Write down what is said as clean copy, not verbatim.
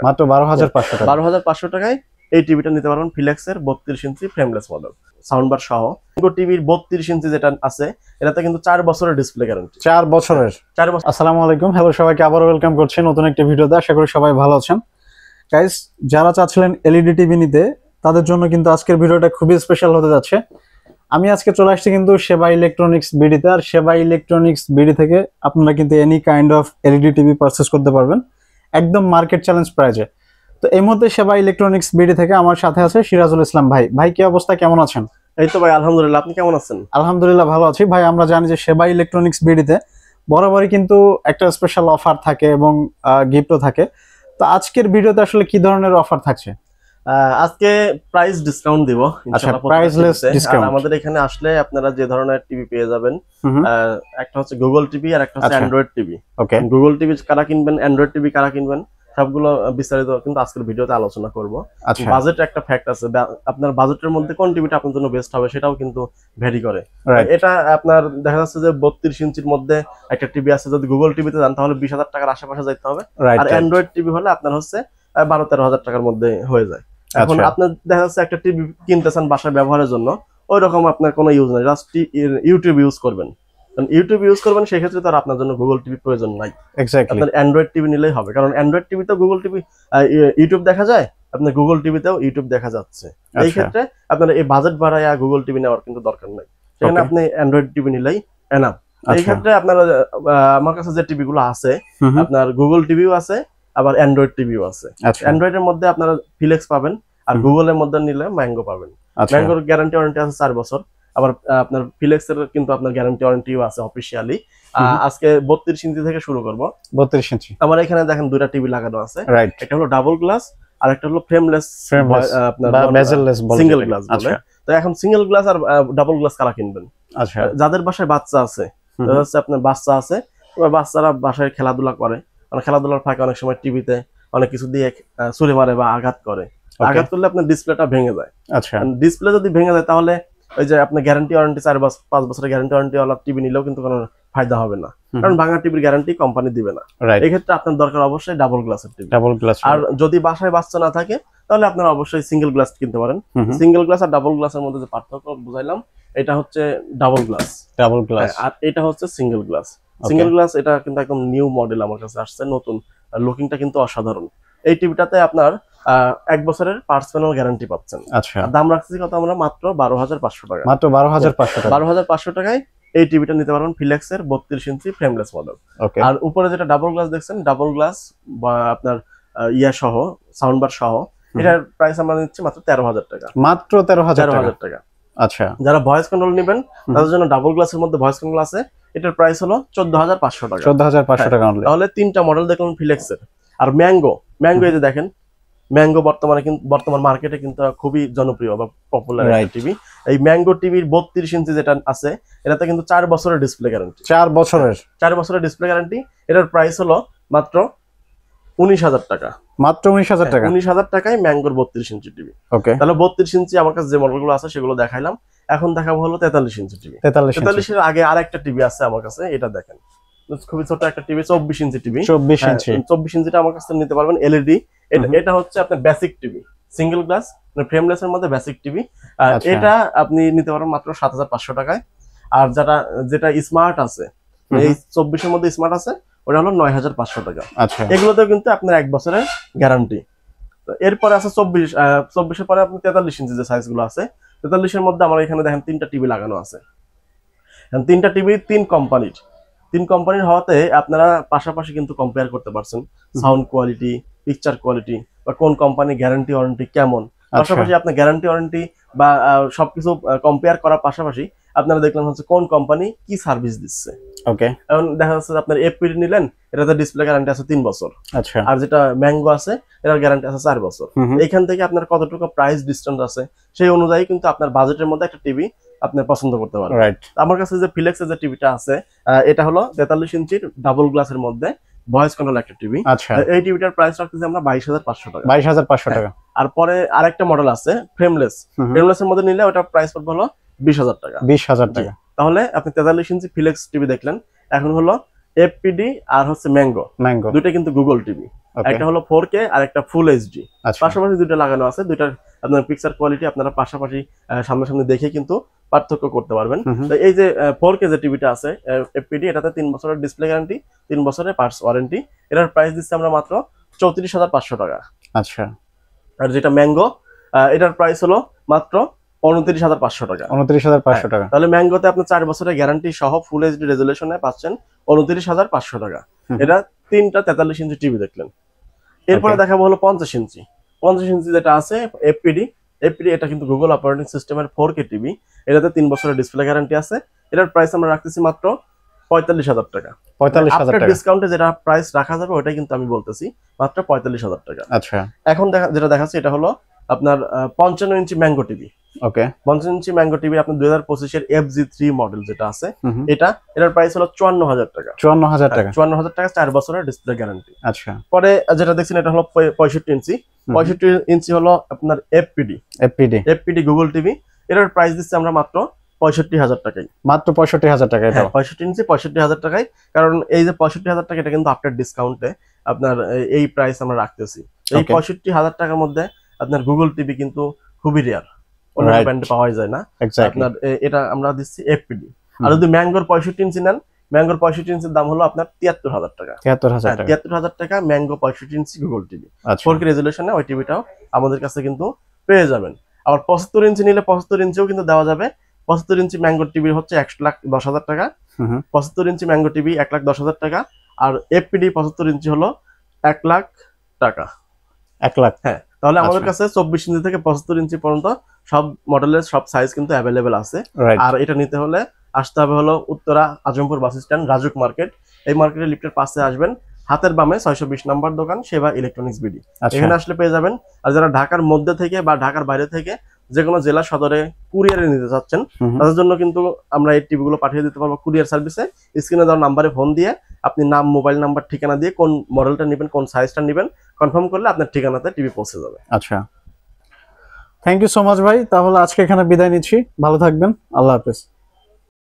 মাত্র 12,500 টাকা। 12,500 টাকায় এই টিভিটা নিতে পারবেন ফিলেক্সের 32 ইঞ্চি ফ্রেমলেস মডেল সাউন্ড বার সহ। টিভির 32 ইঞ্চি যেটা আছে এটাতে কিন্তু 4 বছরের ডিসপ্লে গ্যারান্টি। 4 বছরের। 4 বছর। আসসালামু আলাইকুম, হ্যালো সবাইকে আবার ওয়েলকাম করছি নতুন একটা ভিডিওতে। আশা করি সবাই ভালো আছেন। গাইস, যারা চাচ্ছিলেন এলইডি টিভি নিতে তাদের জন্য কিন্তু আজকের ভিডিওটা খুবই স্পেশাল হতে যাচ্ছে। আমি আজকে চলে আসছি কিন্তু সেবা ইলেকট্রনিক্স বিডিতে। আর সেবা ইলেকট্রনিক্স বিডি থেকে আপনারা কিন্তু any kind of LED TV purchase করতে পারবেন একদম মার্কেট চ্যালেঞ্জ প্রাইজে। তো এই মুহূর্তে সেবা ইলেকট্রনিক্স বিডি থেকে আমার সাথে আছে সিরাজুল ইসলাম ভাই। ভাই কি অবস্থা, কেমন আছেন? এই তো ভাই আলহামদুলিল্লাহ, আপনি কেমন আছেন? আলহামদুলিল্লাহ ভালো আছি ভাই। আমরা জানি যে সেবা ইলেকট্রনিক্স বিডিতে বরাবরই কিন্তু একটা স্পেশাল অফার থাকে এবং গিফটও থাকে। তো আজকের ভিডিওতে আসলে কি ধরনের অফার থাকছে? আজকে প্রাইস ডিসকাউন্ট দিব ইনশাআল্লাহ। Priceless discount. আমাদের এখানে আসলে আপনারা যে ধরনের টিভি পেয়ে যাবেন, একটা হচ্ছে গুগল টিভি আর একটা হচ্ছে অ্যান্ড্রয়েড টিভি। ওকে, গুগল টিভি কারা কিনবেন, অ্যান্ড্রয়েড টিভি কারা কিনবেন, সবগুলো বিস্তারিত কিন্তু আজকের ভিডিওতে আলোচনা করব। বাজেট একটা ফ্যাক্ট আছে, আপনার বাজেটের মধ্যে কোন টিভিটা আপনার জন্য বেস্ট হবে সেটাও কিন্তু ভ্যারি করে। এটা আপনার দেখা যাচ্ছে যে 32 ইঞ্চির মধ্যে একটা টিভি আছে, যদি গুগল টিভিতে যান তাহলে 20,000 টাকার আশেপাশে যাইতে হবে। আর অ্যান্ড্রয়েড টিভি হলে আপনার হচ্ছে 12-13 টাকার মধ্যে হয়ে যায়। এখন আপনার দেখা যাচ্ছে একটা টিভি কিনতেছেন বাসায় ব্যবহারের জন্য, ওই রকম আপনার কোনো ইউজ নাই, জাস্ট ইউটিউব ইউজ করবেন। ইউটিউব ইউজ করবেন, সেক্ষেত্রে তো আর আপনার জন্য গুগল টিভি প্রয়োজন নাই। আপনার অ্যান্ড্রয়েড টিভি নিলেই হবে, কারণ অ্যান্ড্রয়েড টিভিতেও গুগল টিভি ইউটিউব দেখা যায়, আপনার গুগল টিভিতেও ইউটিউব দেখা যাচ্ছে। এই ক্ষেত্রে আপনার এই বাজেট বাড়ায় গুগল টিভি নেওয়ার কিন্তু দরকার নাই, সেখানে আপনি অ্যান্ড্রয়েড টিভি নিলেই এনাফ। এই ক্ষেত্রে আপনার আমার কাছে যে টিভি গুলো আছে, আপনার গুগল টিভিও আছে আবার অ্যান্ড্রয়েড টিভিও আছে। অ্যান্ড্রয়েডের মধ্যে আপনারা ফিলেক্স পাবেন, আর গুগলের মধ্যে নিলে ম্যাঙ্গো পাবেন। ম্যাঙ্গোর গ্যারান্টি ওয়ারেন্টি আছে 4 বছর। আবার আপনার ফিলেক্সের কিন্তু আপনার গ্যারান্টি ওয়ারেন্টিও আছে অফিসিয়ালি। আজকে 32 ইঞ্চি থেকে শুরু করব। 32 ইঞ্চি আমার এখানে দেখেন দুইটা টিভি লাগানো আছে, একটা হলো ডাবল গ্লাস আর একটা হলো ফ্রেমলেস, আপনার বেজেললেস সিঙ্গেল গ্লাস বলে। তো এখন সিঙ্গেল গ্লাস আর ডাবল গ্লাস কারা কিনবেন? আচ্ছা, যাদের বাসায় বাচ্চা আছে, আপনার বাচ্চা আছে, বাচ্চারা বাসায় খেলাধুলা করে, মানে খেলাধুলার ফাঁকে অনেক সময় টিভিতে অনেক কিছু দিয়ে ছুরি মারে বা আঘাত করে। আঘাত করলে আপনার ডিসপ্লেটা ভেঙে যায়। আচ্ছা, ডিসপ্লে যদি ভেঙে যায় তাহলে ওই যে আপনার গ্যারান্টি ওয়ারেন্টি 5 বছরের গ্যারান্টি ওয়ারেন্টি ওয়ালা টিভি নিলেও কিন্তু কোনো ফায়দা হবে না, কারণ ভাঙা টিভির গ্যারান্টি কোম্পানি দিবে না। এই ক্ষেত্রে আপনার দরকার অবশ্যই ডাবল গ্লাসের টিভি। Double glass. আর যদি বাসায় বাচ্চা না থাকে তাহলে আপনারা অবশ্যই সিঙ্গেল গ্লাস কিনতে পারেন। সিঙ্গেল গ্লাস আর ডাবল গ্লাসের মধ্যে যে পার্থক্য বুঝাইলাম, এটা হচ্ছে ডাবল গ্লাস, ডাবল গ্লাস, আর এটা হচ্ছে সিঙ্গেল গ্লাস। সিঙ্গেল গ্লাস এটা কিন্তু একদম নিউ মডেল আমার কাছে আসছে, নতুন, লুকিংটা কিন্তু অসাধারণ। এই টিভিটাতে আপনার 1 বছরের পার্টস প্যানেল গ্যারান্টি পাচ্ছেন। আচ্ছা, দাম রাখছি কত আমরা? মাত্র 12,500 টাকা। মাত্র 12,500 টাকা। 12,500 টাকায় এই টিভিটা নিতে পারবেন ফিলেক্সের 32 ইঞ্চি ফ্রেমলেস মডেল। আর উপরে যেটা ডাবল গ্লাস দেখছেন, ডাবল গ্লাস বা আপনার ইয়া সহ সাউন্ড বার সহ, এটার প্রাইস আমরা নিচ্ছি মাত্র 13,000 টাকা। মাত্র 13,000 টাকা। আচ্ছা, যারা ভয়েস কন্ট্রোল নেবেন তাদের জন্য ডাবল গ্লাসের মধ্যে ভয়েস কন্ট্রোল আছে, এটার প্রাইস হলো 14,500 টাকা। 14,500 টাকা অনলি। তাহলে 3টা মডেল দেখলাম ফিলেক্সের। আর ম্যাঙ্গো এই যে দেখেন, ম্যাঙ্গো বর্তমান মার্কেটে কিন্তু খুবই জনপ্রিয় বা পপুলার টিভি। এই ম্যাঙ্গো টিভির 32 ইঞ্চি যেটা আছে এটাতে কিন্তু 4 বছরের ডিসপ্লে গ্যারান্টি। 4 বছরের ডিসপ্লে গ্যারান্টি। এটার প্রাইস হলো মাত্র 19,000 টাকা। মাত্র 19,000 টাকা। 19,000 টাকায় ম্যাঙ্গোর 32 ইঞ্চি টিভি। ওকে, তাহলে 32 ইঞ্চি আমার কাছে যে মডেলগুলো আছে সেগুলো দেখাইলাম। এখন দেখাবো হলো 43 ইঞ্চি টিভি। 43 এর আগে আরেকটা টিভি আছে আমার কাছে, এটা দেখেন, খুবই ছোট একটা টিভি, 24 ইঞ্চি টিভি। 24 ইঞ্চিটা আমার কাছে নিতে পারবেন এলইডি। এটা হচ্ছে আপনার basic TV, single glass frameless এর মধ্যে বেসিক টিভি। এটা আপনি নিতে পারবেন মাত্র 7,500 টাকায়। আর যেটা স্মার্ট আছে, এই 24 এর মধ্যে স্মার্ট আছে, ওটা হলো 9,500 টাকা। আচ্ছা, এগুলোতেও কিন্তু আপনার 1 বছরের গ্যারান্টি। এরপরে আছে 24 এর পরে আপনি 43 ইঞ্চি যে সাইজ গুলো আছে, 43 এর মধ্যে আমার এখানে দেখেন 3টা টিভি লাগানো আছে। 3টা টিভি 3 কোম্পানির হওয়াতে আপনারা পাশাপাশি কিন্তু কম্পেয়ার করতে পারছেন সাউন্ড কোয়ালিটি, পিকচার কোয়ালিটি, বা কোন কোম্পানি গ্যারান্টি ওয়ারেন্টি কেমন। পাশাপাশি আপনার গ্যারান্টি ওয়ারেন্টি বা সবকিছু কম্পেয়ার করার পাশাপাশি আপনারা দেখলেন হচ্ছে কোন কোম্পানি কি সার্ভিস দিচ্ছে। ওকে, এখন দেখা যাচ্ছে আপনার এফপিডি নিলেন, এটাতে ডিসপ্লে গ্যারান্টি আছে 3 বছর। আচ্ছা, আর যেটা ম্যাঙ্গো আছে এটার গ্যারান্টি আছে 4 বছর। এইখান থেকে আপনার কতটুকু প্রাইস ডিসটেন্স আছে সেই অনুযায়ী কিন্তু আপনার বাজেটের মধ্যে একটা টিভি আপনি পছন্দ করতে পারেন। আমার কাছে যে ফিলেক্সের যে টিভিটা আছে, এটা হলো 43 ইঞ্চির ডাবল গ্লাসের মধ্যে ভয়েস কন্ট্রোল একটা টিভি। আচ্ছা, এই টিভিটার প্রাইস রাখতেছি আমরা 22,500 টাকা। 22,500 টাকা। আর পরে আরেকটা মডেল আছে ফ্রেমলেস এর মধ্যে নিলে ওটা প্রাইস পড়বে হলো 20,000 টাকা। 20,000 টাকা। তাহলে আপনি 43 ইঞ্চি ফিলেক্স টিভি দেখলেন, এখন হলো এফপিডি আর হচ্ছে ম্যাঙ্গো, দুইটা কিন্তু গুগল টিভি। একটা হলো 4K আর একটা ফুল এইচডি, পাশাপাশি দুইটা লাগানো আছে। দুইটার আপনার পিকচার কোয়ালিটি আপনারা পাশাপাশি সামনাসামনি দেখে কিন্তু পার্থক্য করতে পারবেন। তো এই যে 4K যে টিভিটা আছে এফপিডি, এটাতে 3 বছরের ডিসপ্লে গ্যারান্টি, 3 বছরের পার্টস ওয়ারেন্টি। এটার প্রাইস দিচ্ছে আমরা মাত্র 34,500 টাকা। আচ্ছা। আর যেটা ম্যাঙ্গো, এটার প্রাইস হলো মাত্র 29,500 টাকা। 29,500 টাকা। তাহলে ম্যাঙ্গোতে আপনি 4 বছরের গ্যারান্টি সহ ফুল এইচডি রেজুলেশনে পাচ্ছেন 29,500 টাকা। এটা 3টা 43 ইঞ্চি টিভি দেখলেন। এরপরে দেখাবো হলো 50 ইঞ্চি। 50 ইঞ্চি যেটা আছে এফপিডি, এটা কিন্তু গুগল অপারেটিং সিস্টেমের 4K টিভি। এটাতে 3 বছরের ডিসপ্লে গ্যারান্টি আছে। এটার প্রাইস আমরা রাখতেছি মাত্র 45,000 টাকা। 45,000 টাকা ডিসকাউন্টে যেটা প্রাইস রাখা যাবে ওটাই কিন্তু আমি বলতেছি, মাত্র 45,000 টাকা। আচ্ছা। এখন যেটা দেখাচ্ছি এটা হলো আপনার 55 ইঞ্চি ম্যাঙ্গো টিভি। ওকে। 55 ইঞ্চি ম্যাঙ্গো টিভি আপনার 2025 এর FG3 মডেল যেটা আছে, এটার প্রাইস হলো 54,000 টাকা। 54,000 টাকা। 54,000 টাকা, 4 বছরের ডিসপ্লে গ্যারান্টি। আচ্ছা। পরে যেটা দেখছেন এটা হলো 65 ইঞ্চি। 65 ইঞ্চি হলো আপনার এফপিডি গুগল টিভি। এটার প্রাইস দিচ্ছি আমরা মাত্র 65,000 টাকায়। মাত্র 65,000 টাকা। এটা 65 ইঞ্চি 65,000 টাকায়। কারণ এই যে 65,000 টাকা, এটা কিন্তু আফটার ডিসকাউন্টে আপনার এই প্রাইস আমরা রাখতেছি। এই 65,000 টাকার মধ্যে আপনার গুগল টিভি কিন্তু খুবই রেয়ার, অন্য ব্র্যান্ডে পাওয়া যায় না। আপনার এটা আমরা দিচ্ছি এফপিডি। আর যদি ম্যাঙ্গোর 65 ইঞ্চি নেন, ম্যাঙ্গোর 65 ইঞ্চির দাম হলো আপনার 73,000 টাকা। 73,000 টাকা ম্যাঙ্গো 65 ইঞ্চি গুগল টিভি। 4K রেজুলেশনে ওই টিভিটাও আমাদের কাছে কিন্তু পেয়ে যাবেন। আবার 75 ইঞ্চি নিলে 75 ইঞ্চিও কিন্তু দেওয়া যাবে। 75 ইঞ্চি ম্যাঙ্গো টিভি হচ্ছে 1,10,000 টাকা। 75 ইঞ্চি ম্যাঙ্গো টিভি 1,10,000 টাকা। আর এফপিডি 75 ইঞ্চি হলো 1 লাখ টাকা। 1 লাখ। হ্যাঁ, তাহলে আমাদের কাছে 24 ইঞ্চি থেকে 75 ইঞ্চি পর্যন্ত সব মডেলের সব সাইজ কিন্তু অ্যাভেলেবেল আছে। আর এটা নিতে হলে আসতে হবে হলো Uttara Azampur bus stand, RAJUK market. এই মার্কেটের লিফটের পাশে আসবেন, হাতের বামে 620 নম্বর দোকান সেবা ইলেকট্রনিক্স বিডি। এখানে আসলে পেয়ে যাবেন। আর যারা ঢাকার মধ্যে থেকে বা ঢাকার বাইরে থেকে যে কোনো জেলা সদরে কুরিয়ারে নিতে চাচ্ছেন, তাদের জন্য কিন্তু আমরা এই টিভিগুলো পাঠিয়ে দিতে পারবো কুরিয়ার সার্ভিসে। স্ক্রিনে দেওয়া নাম্বারে ফোন দিয়ে আপনি নাম, মোবাইল নাম্বার, ঠিকানা দিয়ে কোন মডেলটা নেবেন, কোন সাইজটা নেবেন কনফার্ম করলে আপনার ঠিকানাতে টিভি পৌঁছে যাবে। আচ্ছা, থ্যাংক ইউ সো মাচ ভাই। তাহলে আজকে এখানে বিদায় নিচ্ছি, ভালো থাকবেন, আল্লাহ হাফেজ।